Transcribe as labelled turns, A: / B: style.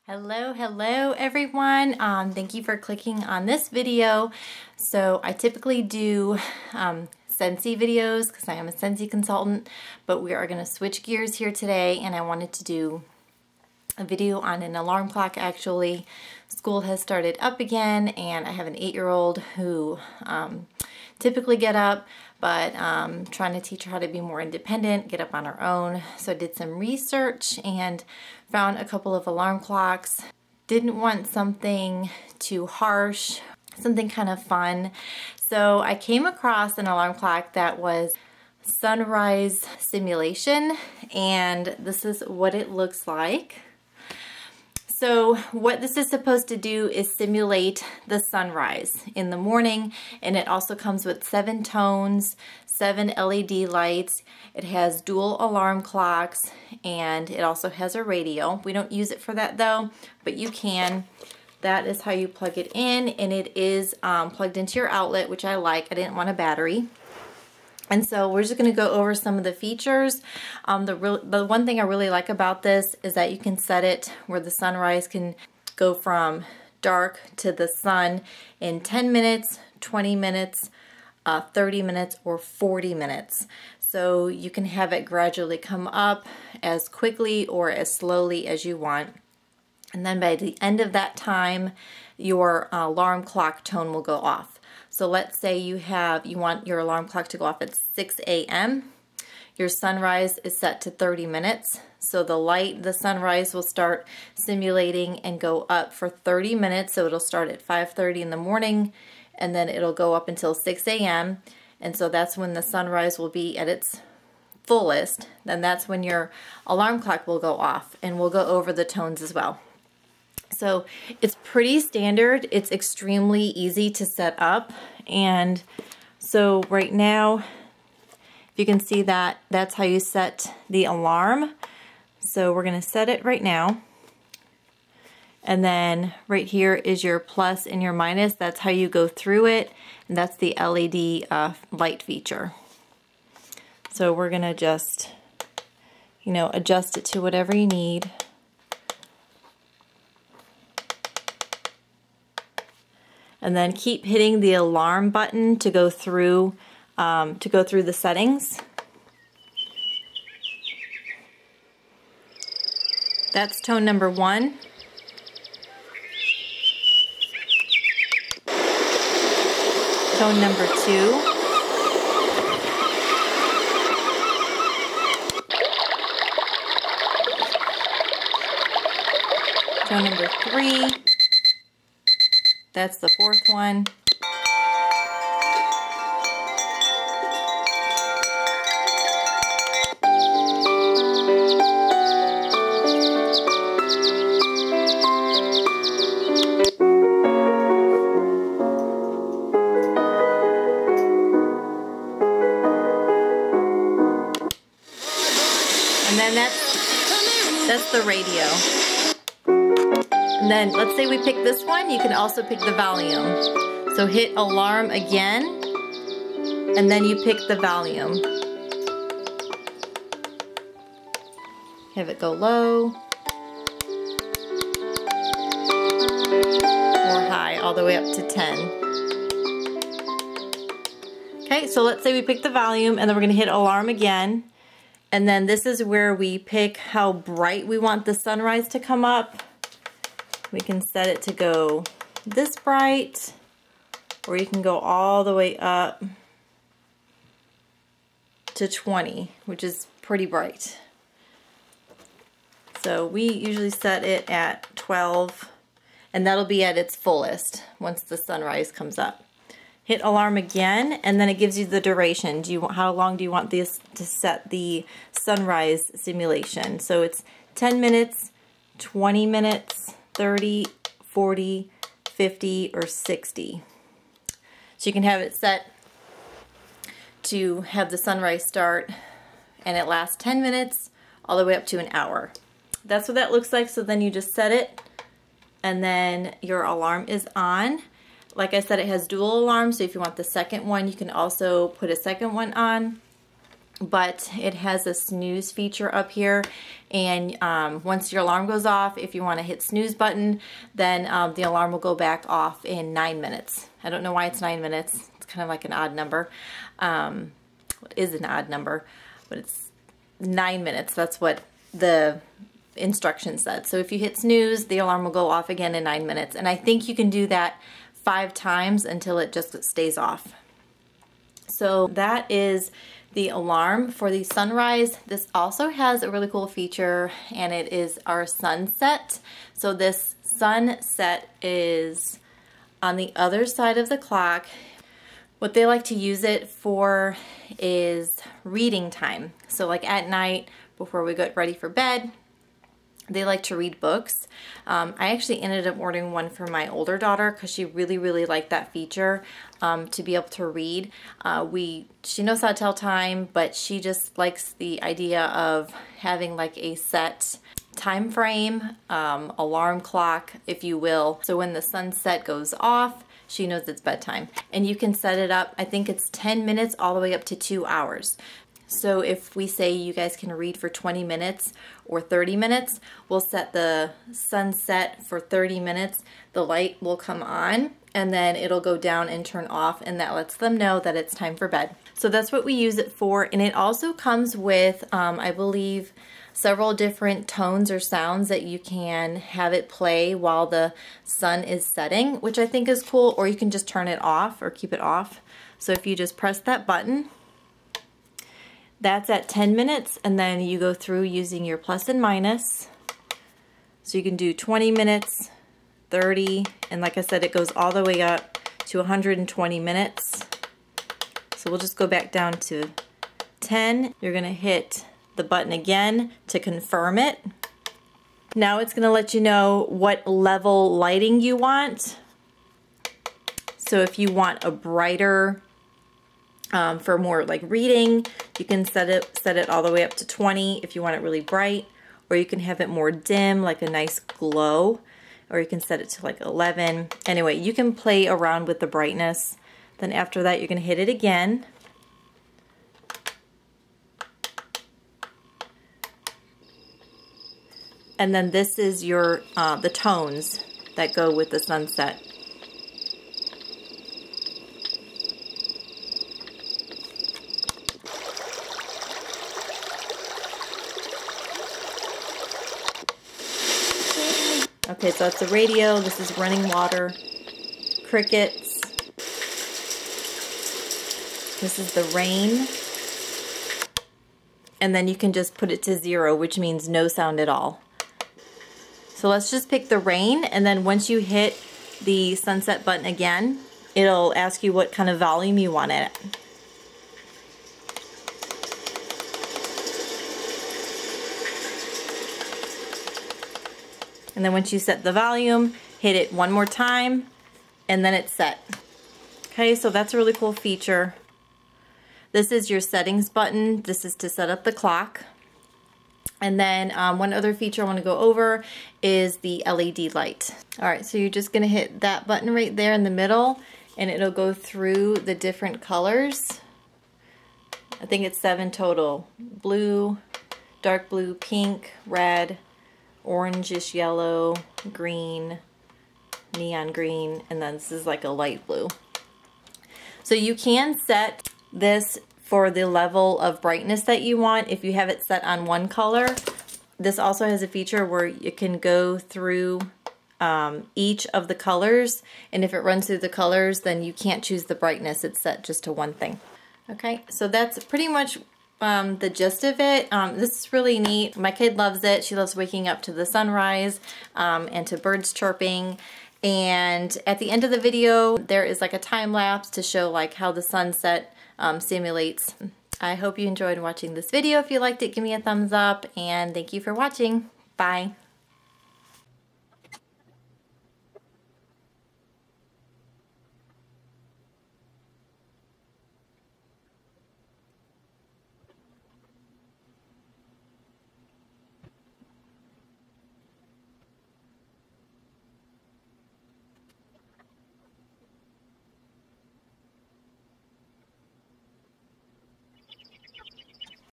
A: Hello everyone. Thank you for clicking on this video. So I typically do Scentsy videos because I am a Scentsy consultant, but we are going to switch gears here today, and I wanted to do a video on an alarm clock. Actually, school has started up again, and I have an 8-year-old who typically get up, but trying to teach her how to be more independent, get up on her own. So I did some research and found a couple of alarm clocks. Didn't want something too harsh, something kind of fun. So I came across an alarm clock that was sunrise simulation, and this is what it looks like. So what this is supposed to do is simulate the sunrise in the morning, and it also comes with 7 tones, 7 LED lights. It has dual alarm clocks, and it also has a radio. We don't use it for that though, but you can. That is how you plug it in, and it is plugged into your outlet, which I like. I didn't want a battery. And so we're just going to go over some of the features. The one thing I really like about this is that you can set it where the sunrise can go from dark to the sun in 10 minutes, 20 minutes, 30 minutes, or 40 minutes. So you can have it gradually come up as quickly or as slowly as you want. And then by the end of that time, your alarm clock tone will go off. So let's say you want your alarm clock to go off at 6 a.m. Your sunrise is set to 30 minutes. So the sunrise will start simulating and go up for 30 minutes. So it'll start at 5:30 in the morning, and then it'll go up until 6 a.m. And so that's when the sunrise will be at its fullest. Then that's when your alarm clock will go off, and we'll go over the tones as well. So it's pretty standard. It's extremely easy to set up. And so right now, you can see that that's how you set the alarm. So we're going to set it right now. And then right here is your plus and your minus. That's how you go through it. And that's the LED light feature. So we're going to just, adjust it to whatever you need. And then keep hitting the alarm button to go through the settings. That's tone number 1. Tone number 2. Tone number 3. That's the 4th one. And then that's the radio. And then let's say we pick this one, you can also pick the volume. So hit alarm again, and then you pick the volume. Have it go low or high, all the way up to 10. Okay, so let's say we pick the volume, and then we're going to hit alarm again. And then this is where we pick how bright we want the sunrise to come up. We can set it to go this bright, or you can go all the way up to 20, which is pretty bright. So we usually set it at 12, and that'll be at its fullest once the sunrise comes up. Hit alarm again, and then it gives you the duration. How long do you want this to set the sunrise simulation? So it's 10 minutes, 20 minutes, 30, 40, 50, or 60. So you can have it set to have the sunrise start, and it lasts 10 minutes all the way up to an hour. That's what that looks like. So then you just set it, and then your alarm is on. Like I said, it has dual alarms, so if you want the second one, you can also put a second one on. but it has a snooze feature up here, and once your alarm goes off, if you want to hit snooze button, then the alarm will go back off in 9 minutes. I don't know why it's 9 minutes. It's kind of like an odd number. It is an odd number, but it's 9 minutes. That's what the instruction said. So if you hit snooze, the alarm will go off again in 9 minutes, and I think you can do that 5 times until it just stays off. So that is the alarm for the sunrise. This also has a really cool feature, and it is our sunset. So this sunset is on the other side of the clock. What they like to use it for is reading time. So like at night before we get ready for bed, they like to read books. I actually ended up ordering one for my older daughter because she really liked that feature, to be able to read. She knows how to tell time, but she just likes the idea of having like a set time frame, alarm clock, if you will. So when the sunset goes off, she knows it's bedtime. And you can set it up, I think it's 10 minutes all the way up to 2 hours. So if we say you guys can read for 20 minutes or 30 minutes, we'll set the sunset for 30 minutes. The light will come on and then it'll go down and turn off, and that lets them know that it's time for bed. So that's what we use it for. And it also comes with, I believe, several different tones or sounds that you can have it play while the sun is setting, which I think is cool, or you can just turn it off or keep it off. So if you just press that button, that's at 10 minutes, and then you go through using your plus and minus. So you can do 20 minutes, 30, and like I said, it goes all the way up to 120 minutes. So we'll just go back down to 10. You're gonna hit the button again to confirm it. Now it's gonna let you know what level lighting you want. So if you want a brighter, for more like reading, you can set it all the way up to 20 if you want it really bright, or you can have it more dim, like a nice glow, or you can set it to like 11. Anyway, you can play around with the brightness. Then after that, you're gonna hit it again. And then this is your the tones that go with the sunset. Okay, so that's the radio. This is running water, crickets. This is the rain. And then you can just put it to 0, which means no sound at all. So let's just pick the rain, and then once you hit the sunset button again, it'll ask you what kind of volume you want it at. And then once you set the volume, hit it one more time, and then it's set. Okay, so that's a really cool feature. This is your settings button. This is to set up the clock. And then one other feature I want to go over is the LED light. All right, so you're just gonna hit that button right there in the middle, and it'll go through the different colors. I think it's 7 total. Blue, dark blue, pink, red, orangish yellow, green, neon green, and then this is like a light blue. So you can set this for the level of brightness that you want if you have it set on one color. This also has a feature where you can go through each of the colors, and if it runs through the colors, then you can't choose the brightness. It's set just to one thing. Okay, so that's pretty much the gist of it. This is really neat. My kid loves it. She loves waking up to the sunrise and to birds chirping. And at the end of the video, there is like a time lapse to show like how the sunset simulates. I hope you enjoyed watching this video. If you liked it, give me a thumbs up, and thank you for watching. Bye.